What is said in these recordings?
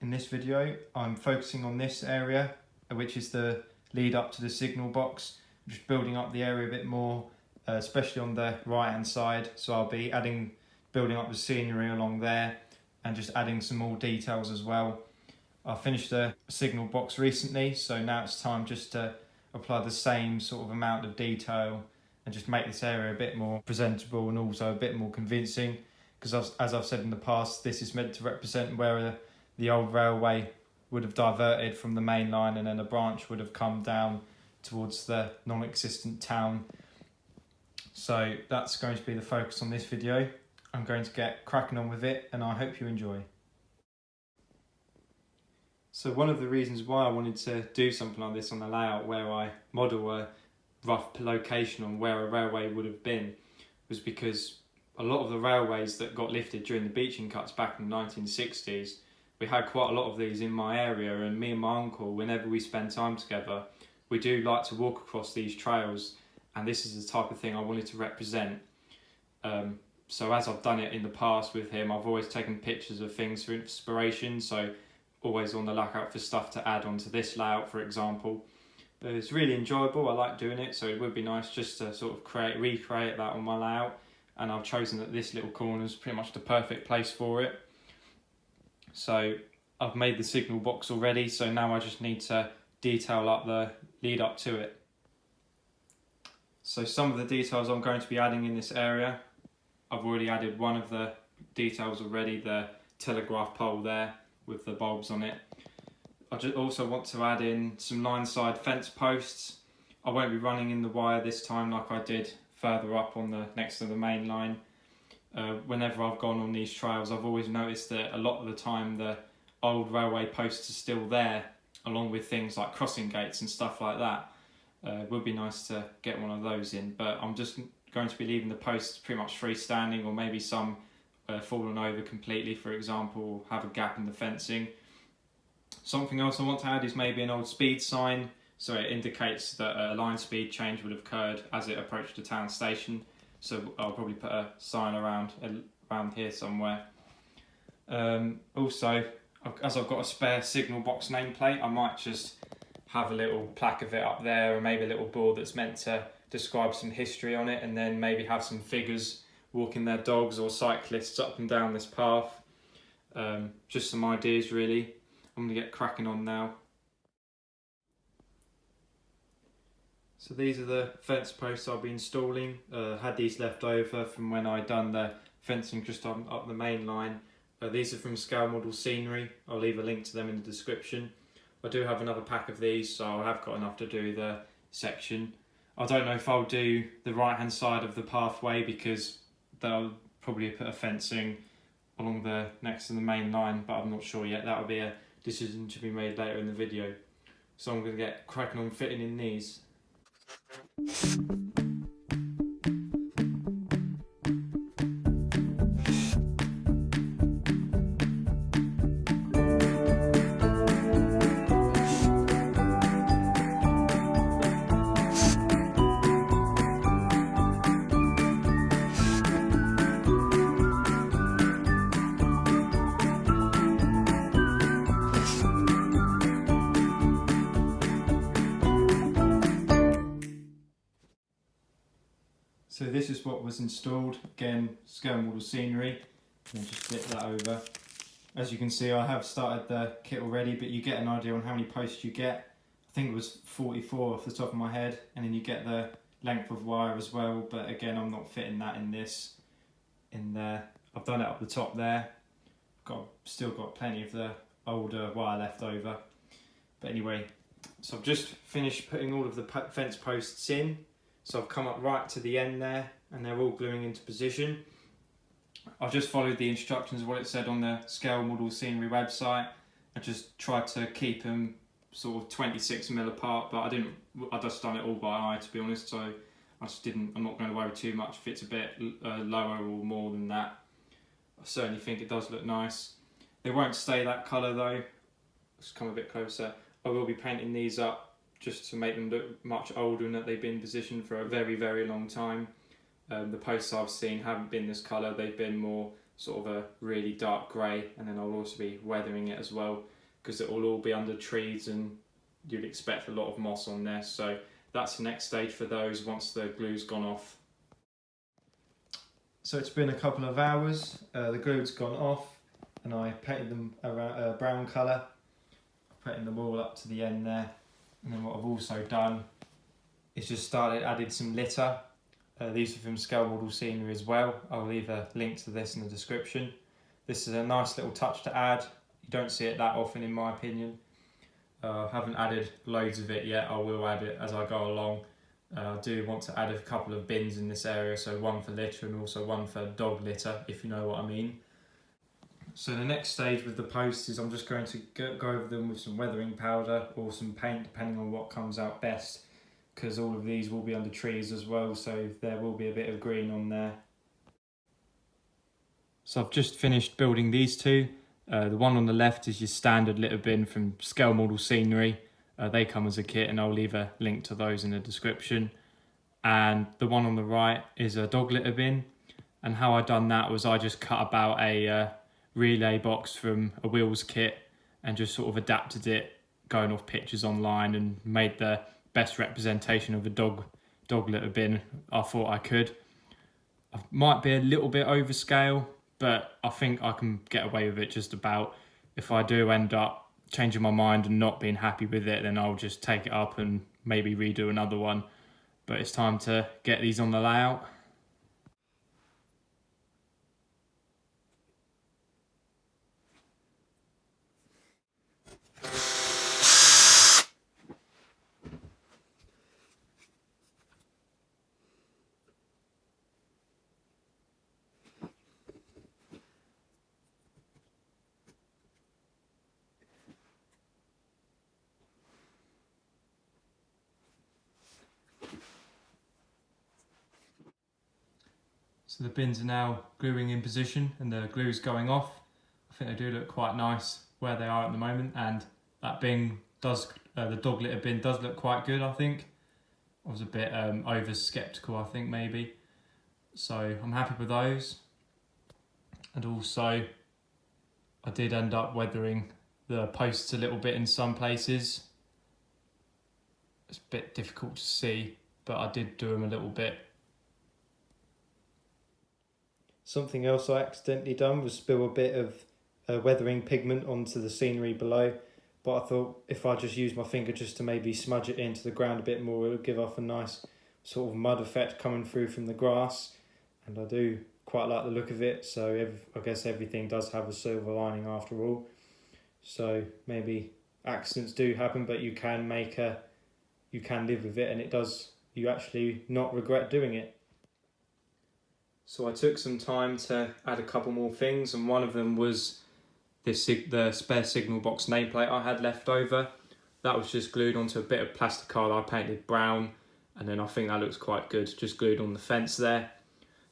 In this video I'm focusing on this area, which is the lead up to the signal box. I'm just building up the area a bit more, especially on the right hand side, so I'll be building up the scenery along there and just adding some more details as well. I finished the signal box recently, so now it's time just to apply the same sort of amount of detail and just make this area a bit more presentable and also a bit more convincing, because as I've said in the past, this is meant to represent where the old railway would have diverted from the main line and then a branch would have come down towards the non-existent town. So that's going to be the focus on this video. I'm going to get cracking on with it and I hope you enjoy. So one of the reasons why I wanted to do something like this on the layout, where I model a rough location on where a railway would have been, was because a lot of the railways that got lifted during the beeching cuts back in the 1960s, we had quite a lot of these in my area, and me and my uncle, whenever we spend time together, we do like to walk across these trails, and this is the type of thing I wanted to represent. So as I've done it in the past with him, I've always taken pictures of things for inspiration, so always on the lookout for stuff to add onto this layout, for example. But it's really enjoyable, I like doing it, so it would be nice just to sort of recreate that on my layout, and I've chosen that this little corner is pretty much the perfect place for it. So I've made the signal box already, so now I just need to detail up the lead up to it. So some of the details I'm going to be adding in this area, I've already added one of the details already, the telegraph pole there with the bulbs on it. I just also want to add in some line-side fence posts. I won't be running in the wire this time like I did further up on the next to the main line. Whenever I've gone on these trails, I've always noticed that a lot of the time the old railway posts are still there, along with things like crossing gates and stuff like that. It would be nice to get one of those in, but I'm just going to be leaving the posts pretty much freestanding, or maybe some fallen over completely, for example, have a gap in the fencing. Something else I want to add is maybe an old speed sign, so it indicates that a line speed change would have occurred as it approached the town station. So I'll probably put a sign around here somewhere. Also, as I've got a spare signal box nameplate, I might just have a little plaque of it up there, or maybe a little board that's meant to describe some history on it, and then maybe have some figures walking their dogs or cyclists up and down this path. Just some ideas really. I'm going to get cracking on now. So these are the fence posts I'll be installing. Had these left over from when I done the fencing just up the main line. These are from Scale Model Scenery. I'll leave a link to them in the description. I do have another pack of these, so I have got enough to do the section. I don't know if I'll do the right hand side of the pathway, because they'll probably put a fencing along the next to the main line, but I'm not sure yet. That'll be a decision to be made later in the video. So I'm going to get cracking on fitting in these. So this is what was installed, again Scale Model Scenery, and just flip that over. As you can see, I have started the kit already, but you get an idea on how many posts you get. I think it was 44 off the top of my head, and then you get the length of wire as well, but again I'm not fitting that in there. I've done it up the top there. Still got plenty of the older wire left over. But anyway, so I've just finished putting all of the fence posts in. So I've come up right to the end there, and they're all gluing into position. I've just followed the instructions of what it said on the Scale Model Scenery website. I just tried to keep them sort of 26mm apart, but I just done it all by eye, to be honest, so I'm not going to worry too much if it's a bit lower or more than that. I certainly think it does look nice. They won't stay that colour though. Let's come a bit closer. I will be painting these up just to make them look much older and that they've been positioned for a very, very long time. The posts I've seen haven't been this colour, they've been more sort of a really dark grey, and then I'll also be weathering it as well. because it will all be under trees and you'd expect a lot of moss on there. So that's the next stage for those once the glue's gone off. So it's been a couple of hours, the glue's gone off and I painted them a brown colour, putting them all up to the end there. And then what I've also done is just added some litter. These are from Scale Model Scenery as well. I'll leave a link to this in the description. This is a nice little touch to add. You don't see it that often in my opinion. I haven't added loads of it yet. I will add it as I go along. I do want to add a couple of bins in this area, so one for litter and also one for dog litter, if you know what I mean. So the next stage with the posts is I'm just going to go over them with some weathering powder or some paint, depending on what comes out best, because all of these will be under trees as well, so there will be a bit of green on there. So I've just finished building these two. The one on the left is your standard litter bin from Scale Model Scenery. They come as a kit and I'll leave a link to those in the description. And the one on the right is a dog litter bin. And how I done that was I just cut about a relay box from a wheels kit and just sort of adapted it, going off pictures online, and made the best representation of a dog litter bin I thought I could. I might be a little bit overscale, but I think I can get away with it just about. If I do end up changing my mind and not being happy with it, then I'll just take it up and maybe redo another one. But it's time to get these on the layout. So the bins are now gluing in position and the glue's going off. I think they do look quite nice where they are at the moment, and that bin does, the dog litter bin does look quite good, I think. I was a bit over sceptical, I think, maybe. So I'm happy with those. And also I did end up weathering the posts a little bit in some places. It's a bit difficult to see, but I did do them a little bit. Something else I accidentally done was spill a bit of weathering pigment onto the scenery below, but I thought if I just use my finger just to maybe smudge it into the ground a bit more, it would give off a nice sort of mud effect coming through from the grass, and I do quite like the look of it, so I guess everything does have a silver lining after all. So maybe accidents do happen, but you can live with it, and you actually not regret doing it. So I took some time to add a couple more things, and one of them was the spare signal box nameplate I had left over. That was just glued onto a bit of plastic card I painted brown, and then I think that looks quite good, just glued on the fence there.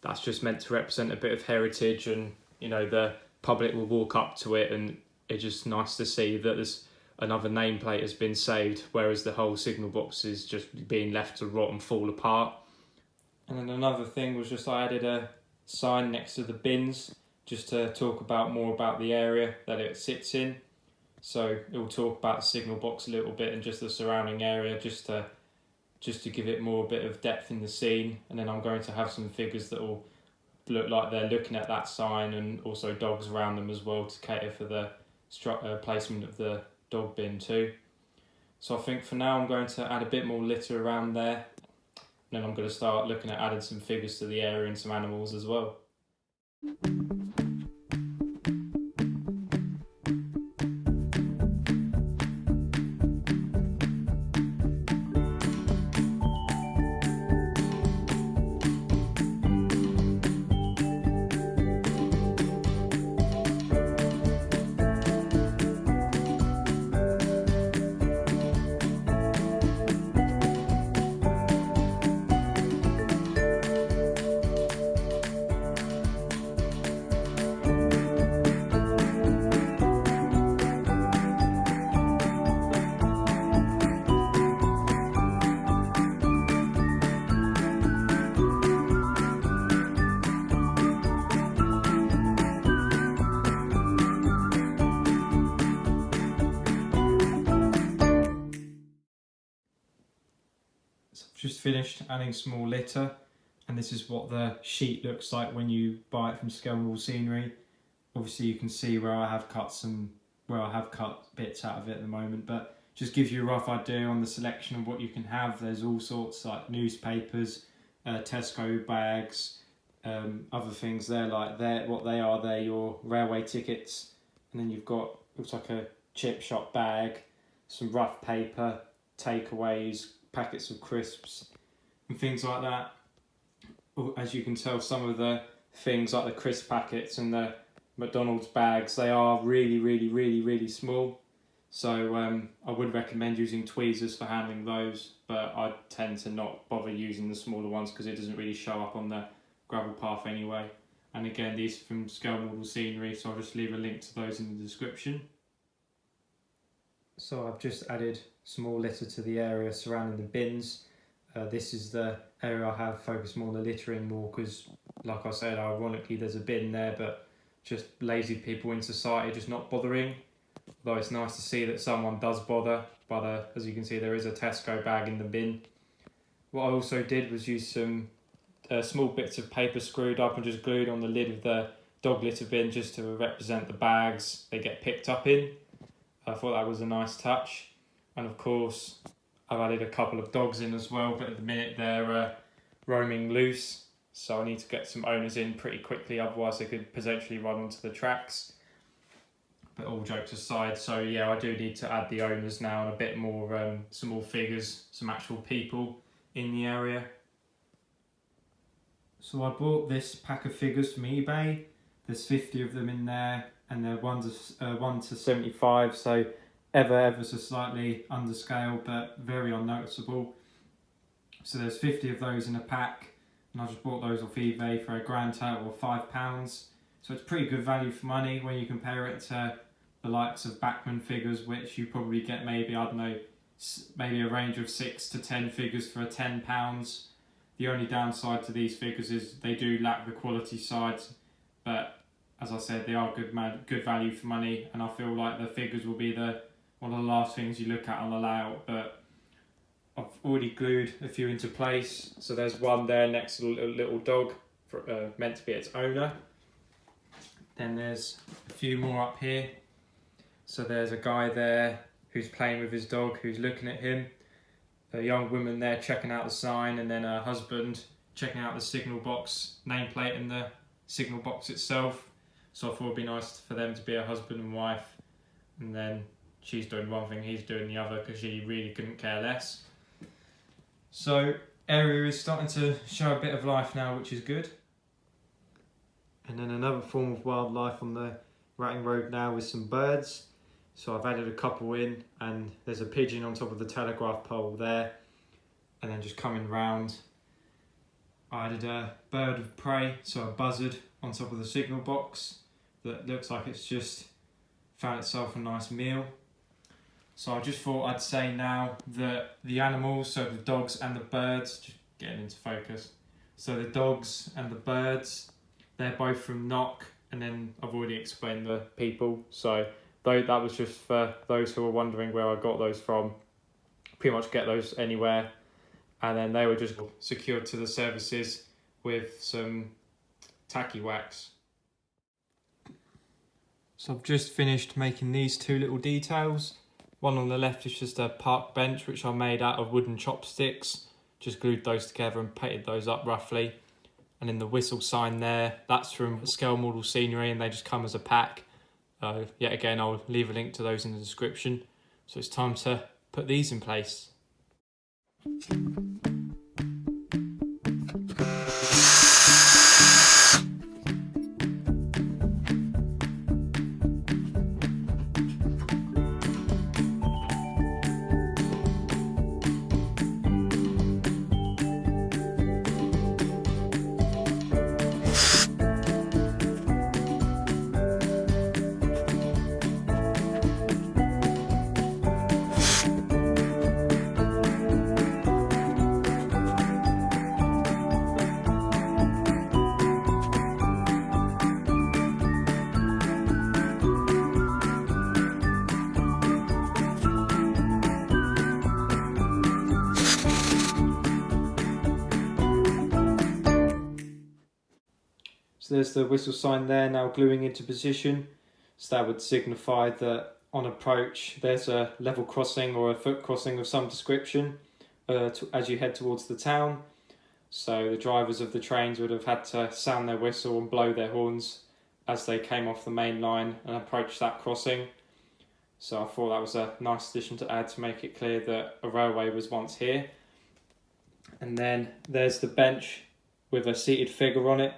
That's just meant to represent a bit of heritage, and you know, the public will walk up to it, and it's just nice to see that there's another nameplate has been saved, whereas the whole signal box is just being left to rot and fall apart. And then another thing was just I added a sign next to the bins just to talk more about the area that it sits in. So it will talk about the signal box a little bit and just the surrounding area, just to give it more bit of depth in the scene. And then I'm going to have some figures that will look like they're looking at that sign, and also dogs around them as well to cater for the placement of the dog bin too. So I think for now I'm going to add a bit more litter around there. And then I'm going to start looking at adding some figures to the area and some animals as well. Just finished adding some more litter, and this is what the sheet looks like when you buy it from Scale Scenery. Obviously you can see where I have cut bits out of it at the moment, but just gives you a rough idea on the selection of what you can have. There's all sorts like newspapers, Tesco bags, other things there like what they are, they're your railway tickets, and then you've got, looks like a chip shop bag, some rough paper, takeaways, packets of crisps and things like that. As you can tell, some of the things like the crisp packets and the McDonald's bags, they are really small, so I would recommend using tweezers for handling those, but I tend to not bother using the smaller ones because it doesn't really show up on the gravel path anyway. And again, these are from Scale Scenery, so I'll just leave a link to those in the description. So I've just added some more litter to the area surrounding the bins. This is the area I have focused more on the littering more because, like I said, ironically there's a bin there, but just lazy people in society just not bothering. Although it's nice to see that someone does bother, but as you can see there is a Tesco bag in the bin. What I also did was use some small bits of paper screwed up and just glued on the lid of the dog litter bin just to represent the bags they get picked up in. I thought that was a nice touch. And of course I've added a couple of dogs in as well, but at the minute they're roaming loose, so I need to get some owners in pretty quickly, otherwise they could potentially run onto the tracks. But all jokes aside, so yeah, I do need to add the owners now and a bit more, some more figures, some actual people in the area. So I bought this pack of figures from eBay. There's 50 of them in there, and they're 1 to 75, so ever so slightly under scale, but very unnoticeable. So there's 50 of those in a pack, and I just bought those off eBay for a grand total of £5. So it's pretty good value for money when you compare it to the likes of Bachmann figures, which you probably get maybe, I don't know, maybe a range of 6 to 10 figures for £10. The only downside to these figures is they do lack the quality side, but as I said, they are good value for money, and I feel like the figures will be one of the last things you look at on the layout. But I've already glued a few into place. So there's one there next to the little dog, meant to be its owner. Then there's a few more up here. So there's a guy there who's playing with his dog, who's looking at him. A young woman there checking out the sign, and then her husband checking out the signal box nameplate and the signal box itself. So I thought it'd be nice for them to be a husband and wife, and then she's doing one thing, he's doing the other, because she really couldn't care less. So area is starting to show a bit of life now, which is good. And then another form of wildlife on the Ratting Road now is some birds. So I've added a couple in, and there's a pigeon on top of the telegraph pole there. And then just coming round, I added a bird of prey, so a buzzard on top of the signal box that looks like it's just found itself a nice meal. So I just thought I'd say now that the animals, so the dogs and the birds, just getting into focus. So the dogs and the birds, they're both from Knock, and then I've already explained the people. So that was just for those who were wondering where I got those from. Pretty much get those anywhere. And then they were just secured to the services with some tacky wax. So I've just finished making these two little details. One on the left is just a park bench, which I made out of wooden chopsticks. Just glued those together and painted those up roughly. And then the whistle sign there, that's from Scale Model Scenery, and they just come as a pack. Yet again, I'll leave a link to those in the description. So it's time to put these in place. So there's the whistle sign there now gluing into position. So that would signify that on approach there's a level crossing or a foot crossing of some description as you head towards the town. So the drivers of the trains would have had to sound their whistle and blow their horns as they came off the main line and approached that crossing. So I thought that was a nice addition to add to make it clear that a railway was once here. And then there's the bench with a seated figure on it.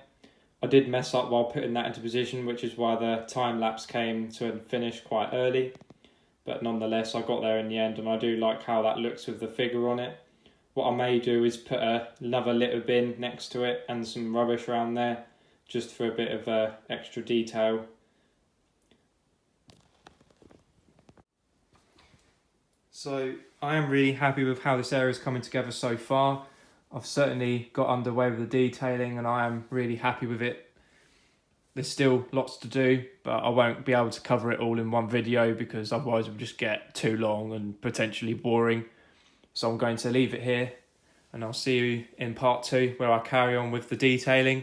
I did mess up while putting that into position, which is why the time lapse came to a finish quite early. But nonetheless, I got there in the end, and I do like how that looks with the figure on it. What I may do is put another litter bin next to it and some rubbish around there, just for a bit of extra detail. So I am really happy with how this area is coming together so far. I've certainly got underway with the detailing and I am really happy with it. There's still lots to do, but I won't be able to cover it all in one video because otherwise it would just get too long and potentially boring. So I'm going to leave it here and I'll see you in part 2 where I carry on with the detailing.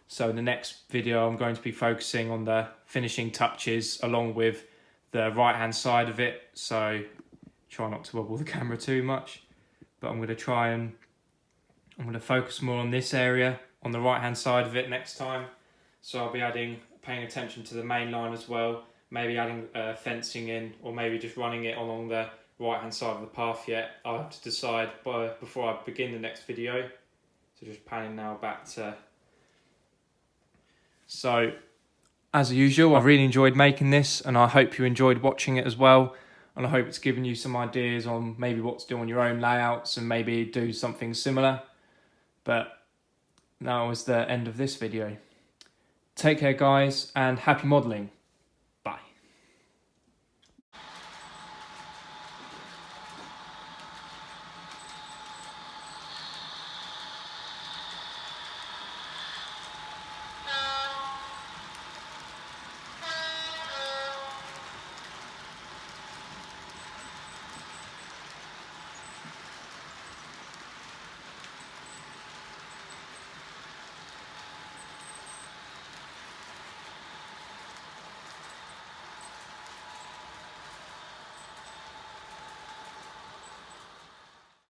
So in the next video I'm going to be focusing on the finishing touches along with the right hand side of it. So try not to wobble the camera too much, but I'm going to focus more on this area on the right hand side of it next time. So I'll be paying attention to the main line as well, maybe adding fencing in, or maybe just running it along the right hand side of the path yet. I'll have to decide before I begin the next video. So just panning now back to... So as usual, I've really enjoyed making this and I hope you enjoyed watching it as well. And I hope it's given you some ideas on maybe what to do on your own layouts and maybe do something similar. But that was the end of this video. Take care guys and happy modelling.